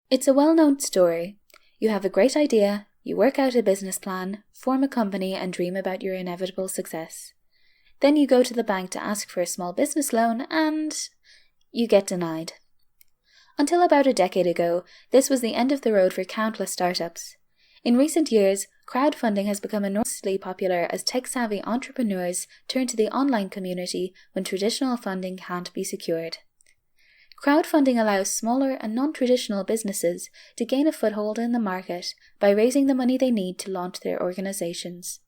It's a well-known story. You have a great idea, you work out a business plan, form a company and dream about your inevitable success. Then you go to the bank to ask for a small business loan and you get denied. Until about a decade ago, this was the end of the road for countless startups. In recent years, crowdfunding has become enormously popular as tech-savvy entrepreneurs turn to the online community when traditional funding can't be secured. Crowdfunding allows smaller and non-traditional businesses to gain a foothold in the market by raising the money they need to launch their organizations.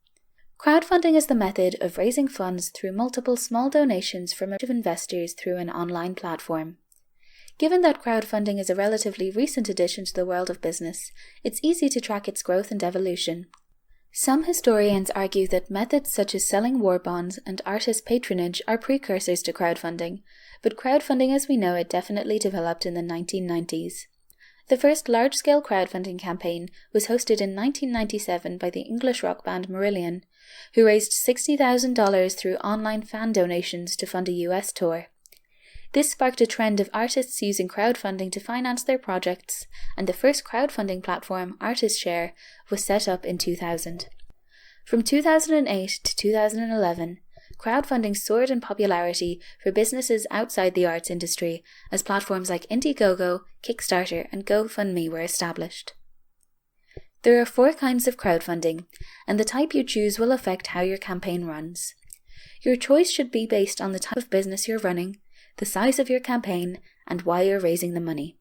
Crowdfunding is the method of raising funds through multiple small donations from investors through an online platform. Given that crowdfunding is a relatively recent addition to the world of business, it's easy to track its growth and evolution. Some historians argue that methods such as selling war bonds and artist patronage are precursors to crowdfunding, but crowdfunding as we know it definitely developed in the 1990s. The first large-scale crowdfunding campaign was hosted in 1997 by the English rock band Marillion, who raised $60,000 through online fan donations to fund a US tour. This sparked a trend of artists using crowdfunding to finance their projects, and the first crowdfunding platform, ArtistShare, was set up in 2000. From 2008 to 2011, crowdfunding soared in popularity for businesses outside the arts industry as platforms like Indiegogo, Kickstarter, and GoFundMe were established. There are 4 kinds of crowdfunding, and the type you choose will affect how your campaign runs. Your choice should be based on the type of business you're running, the size of your campaign, and why you're raising the money.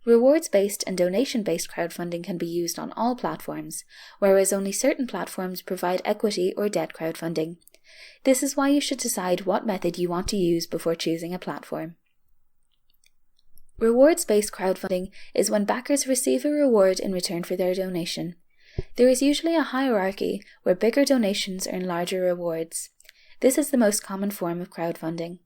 Rewards-based and donation-based crowdfunding can be used on all platforms, whereas only certain platforms provide equity or debt crowdfunding. This is why you should decide what method you want to use before choosing a platform. Rewards-based crowdfunding is when backers receive a reward in return for their donation. There is usually a hierarchy where bigger donations earn larger rewards. This is the most common form of crowdfunding.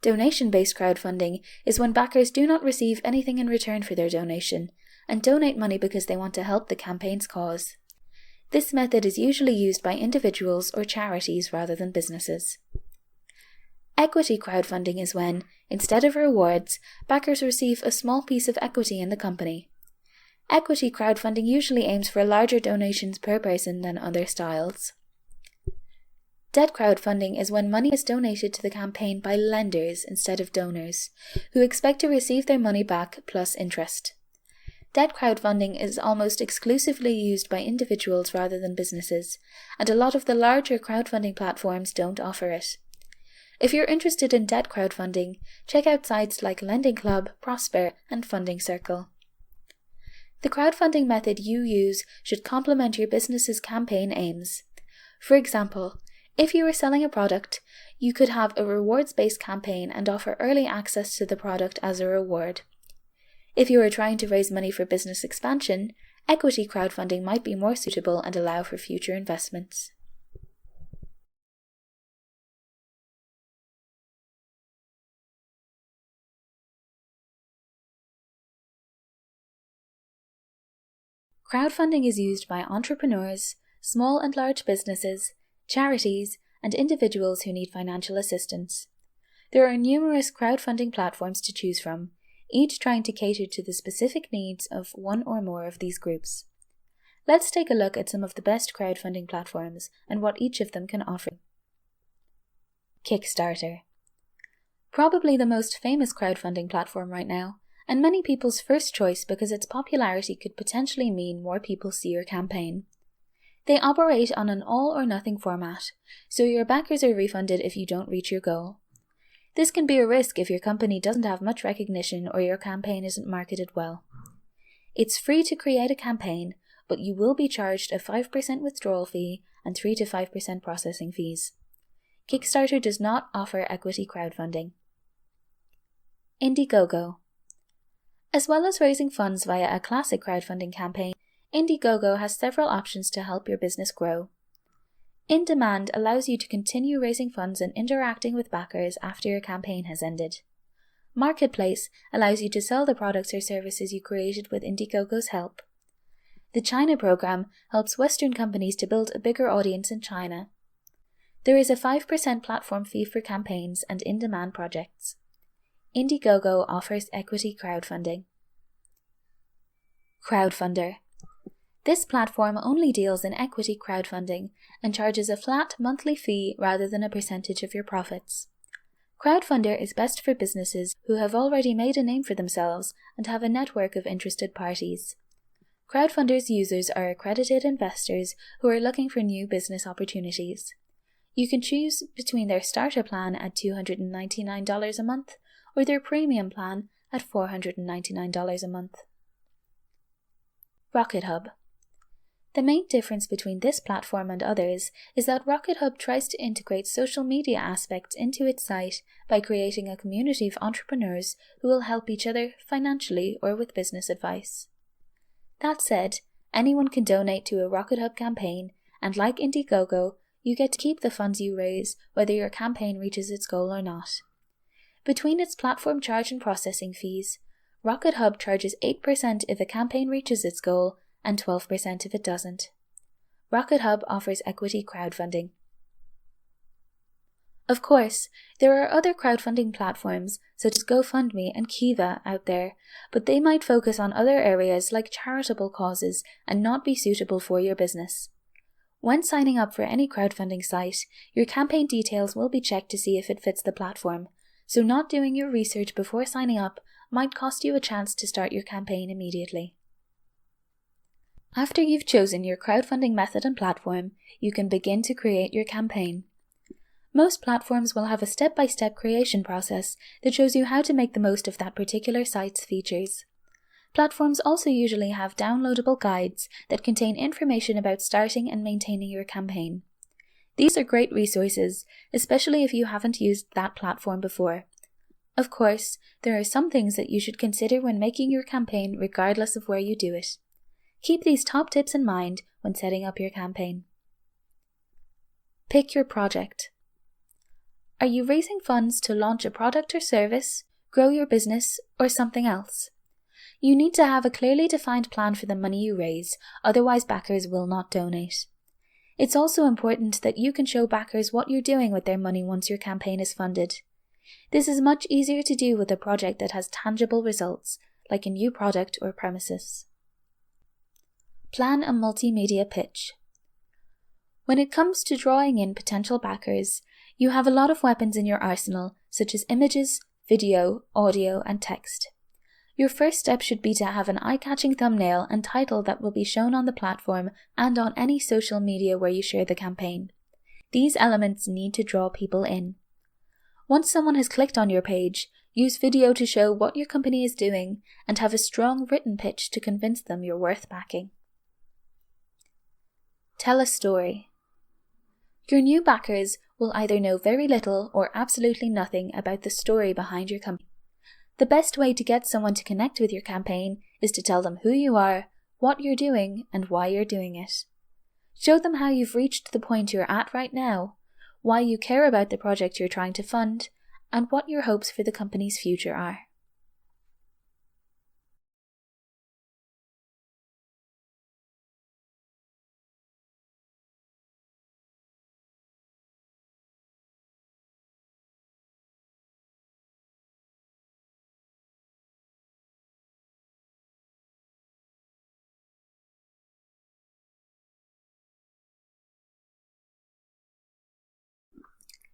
Donation-based crowdfunding is when backers do not receive anything in return for their donation and donate money because they want to help the campaign's cause. This method is usually used by individuals or charities rather than businesses. Equity crowdfunding is when, instead of rewards, backers receive a small piece of equity in the company. Equity crowdfunding usually aims for larger donations per person than other styles. Debt crowdfunding is when money is donated to the campaign by lenders instead of donors, who expect to receive their money back plus interest. Debt crowdfunding is almost exclusively used by individuals rather than businesses, and a lot of the larger crowdfunding platforms don't offer it. If you're interested in debt crowdfunding, check out sites like Lending Club, Prosper, and Funding Circle. The crowdfunding method you use should complement your business's campaign aims. For example, if you were selling a product, you could have a rewards-based campaign and offer early access to the product as a reward. If you are trying to raise money for business expansion, equity crowdfunding might be more suitable and allow for future investments. Crowdfunding is used by entrepreneurs, small and large businesses, charities, and individuals who need financial assistance. There are numerous crowdfunding platforms to choose from, each trying to cater to the specific needs of one or more of these groups. Let's take a look at some of the best crowdfunding platforms and what each of them can offer. Kickstarter. Probably the most famous crowdfunding platform right now, and many people's first choice because its popularity could potentially mean more people see your campaign. They operate on an all-or-nothing format, so your backers are refunded if you don't reach your goal. This can be a risk if your company doesn't have much recognition or your campaign isn't marketed well. It's free to create a campaign, but you will be charged a 5% withdrawal fee and 3 to 5% processing fees. Kickstarter does not offer equity crowdfunding. Indiegogo. As well as raising funds via a classic crowdfunding campaign, Indiegogo has several options to help your business grow. In Demand allows you to continue raising funds and interacting with backers after your campaign has ended. Marketplace allows you to sell the products or services you created with Indiegogo's help. The China program helps Western companies to build a bigger audience in China. There is a 5% platform fee for campaigns and in-demand projects. Indiegogo offers equity crowdfunding. Crowdfunder. This platform only deals in equity crowdfunding and charges a flat monthly fee rather than a percentage of your profits. Crowdfunder is best for businesses who have already made a name for themselves and have a network of interested parties. Crowdfunder's users are accredited investors who are looking for new business opportunities. You can choose between their starter plan at $299 a month or their premium plan at $499 a month. Rocket Hub. The main difference between this platform and others is that Rocket Hub tries to integrate social media aspects into its site by creating a community of entrepreneurs who will help each other financially or with business advice. That said, anyone can donate to a Rocket Hub campaign, and like Indiegogo, you get to keep the funds you raise whether your campaign reaches its goal or not. Between its platform charge and processing fees, Rocket Hub charges 8% if a campaign reaches its goal and 12% if it doesn't. Rocket Hub offers equity crowdfunding. Of course, there are other crowdfunding platforms such as GoFundMe and Kiva out there, but they might focus on other areas like charitable causes and not be suitable for your business. When signing up for any crowdfunding site, your campaign details will be checked to see if it fits the platform, so not doing your research before signing up might cost you a chance to start your campaign immediately. After you've chosen your crowdfunding method and platform, you can begin to create your campaign. Most platforms will have a step-by-step creation process that shows you how to make the most of that particular site's features. Platforms also usually have downloadable guides that contain information about starting and maintaining your campaign. These are great resources, especially if you haven't used that platform before. Of course, there are some things that you should consider when making your campaign regardless of where you do it. Keep these top tips in mind when setting up your campaign. Pick your project. Are you raising funds to launch a product or service, grow your business, or something else? You need to have a clearly defined plan for the money you raise, otherwise backers will not donate. It's also important that you can show backers what you're doing with their money once your campaign is funded. This is much easier to do with a project that has tangible results, like a new product or premises. Plan a multimedia pitch. When it comes to drawing in potential backers, you have a lot of weapons in your arsenal, such as images, video, audio, and text. Your first step should be to have an eye-catching thumbnail and title that will be shown on the platform and on any social media where you share the campaign. These elements need to draw people in. Once someone has clicked on your page, use video to show what your company is doing and have a strong written pitch to convince them you're worth backing. Tell a story. Your new backers will either know very little or absolutely nothing about the story behind your company. The best way to get someone to connect with your campaign is to tell them who you are, what you're doing, and why you're doing it. Show them how you've reached the point you're at right now, why you care about the project you're trying to fund, and what your hopes for the company's future are.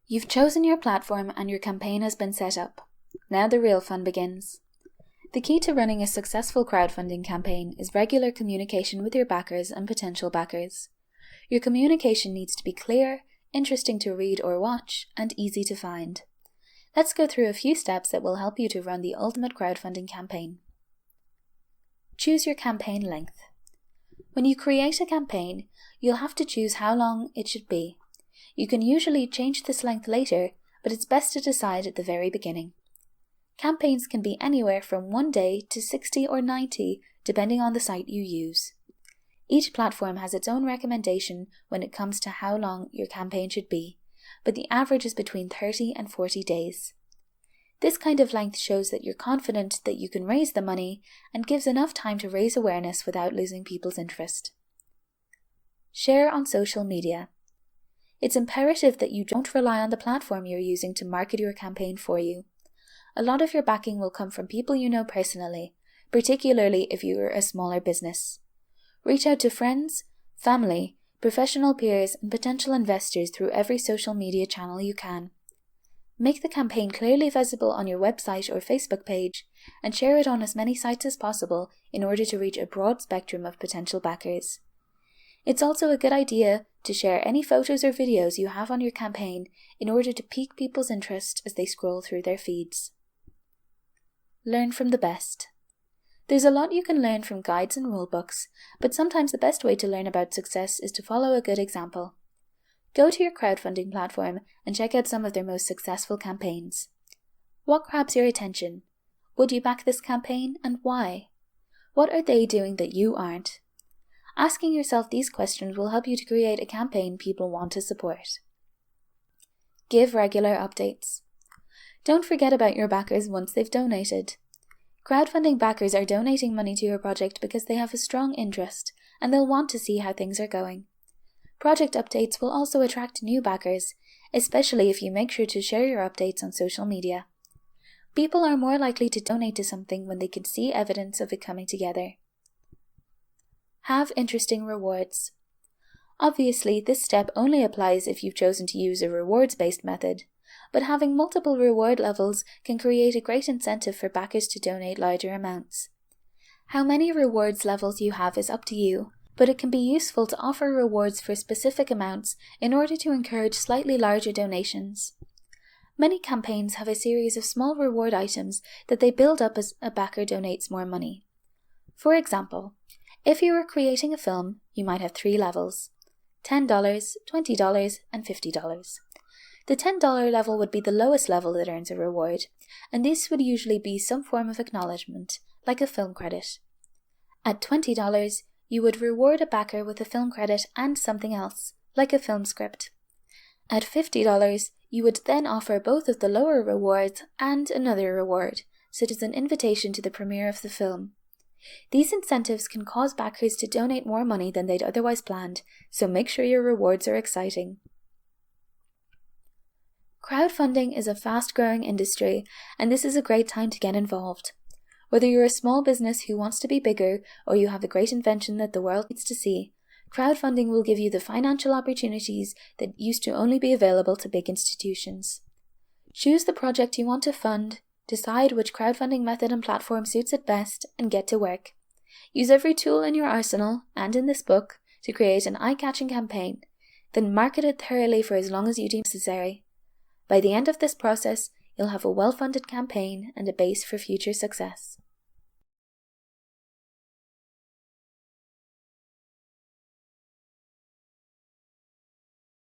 You've chosen your platform and your campaign has been set up. Now the real fun begins. The key to running a successful crowdfunding campaign is regular communication with your backers and potential backers. Your communication needs to be clear, interesting to read or watch, and easy to find. Let's go through a few steps that will help you to run the ultimate crowdfunding campaign. Choose your campaign length. When you create a campaign, you'll have to choose how long it should be. You can usually change this length later, but it's best to decide at the very beginning. Campaigns can be anywhere from 1 day to 60 or 90, depending on the site you use. Each platform has its own recommendation when it comes to how long your campaign should be, but the average is between 30 and 40 days. This kind of length shows that you're confident that you can raise the money and gives enough time to raise awareness without losing people's interest. Share on social media. It's imperative that you don't rely on the platform you're using to market your campaign for you. A lot of your backing will come from people you know personally, particularly if you are a smaller business. Reach out to friends, family, professional peers, and potential investors through every social media channel you can. Make the campaign clearly visible on your website or Facebook page, and share it on as many sites as possible in order to reach a broad spectrum of potential backers. It's also a good idea to share any photos or videos you have on your campaign in order to pique people's interest as they scroll through their feeds. Learn from the best. There's a lot you can learn from guides and rulebooks, but sometimes the best way to learn about success is to follow a good example. Go to your crowdfunding platform and check out some of their most successful campaigns. What grabs your attention? Would you back this campaign, and why? What are they doing that you aren't? Asking yourself these questions will help you to create a campaign people want to support. Give regular updates. Don't forget about your backers once they've donated. Crowdfunding backers are donating money to your project because they have a strong interest, and they'll want to see how things are going. Project updates will also attract new backers, especially if you make sure to share your updates on social media. People are more likely to donate to something when they can see evidence of it coming together. Have interesting rewards. Obviously, this step only applies if you've chosen to use a rewards-based method, but having multiple reward levels can create a great incentive for backers to donate larger amounts. How many rewards levels you have is up to you, but it can be useful to offer rewards for specific amounts in order to encourage slightly larger donations. Many campaigns have a series of small reward items that they build up as a backer donates more money. For example, if you are creating a film, you might have 3 levels: $10, $20, and $50. The $10 level would be the lowest level that earns a reward, and this would usually be some form of acknowledgement, like a film credit. At $20, you would reward a backer with a film credit and something else, like a film script. At $50, you would then offer both of the lower rewards and another reward, such as an invitation to the premiere of the film. These incentives can cause backers to donate more money than they'd otherwise planned, so make sure your rewards are exciting. Crowdfunding is a fast-growing industry, and this is a great time to get involved. Whether you're a small business who wants to be bigger, or you have a great invention that the world needs to see, crowdfunding will give you the financial opportunities that used to only be available to big institutions. Choose the project you want to fund, decide which crowdfunding method and platform suits it best, and get to work. Use every tool in your arsenal, and in this book, to create an eye-catching campaign, then market it thoroughly for as long as you deem necessary. By the end of this process, you'll have a well-funded campaign and a base for future success.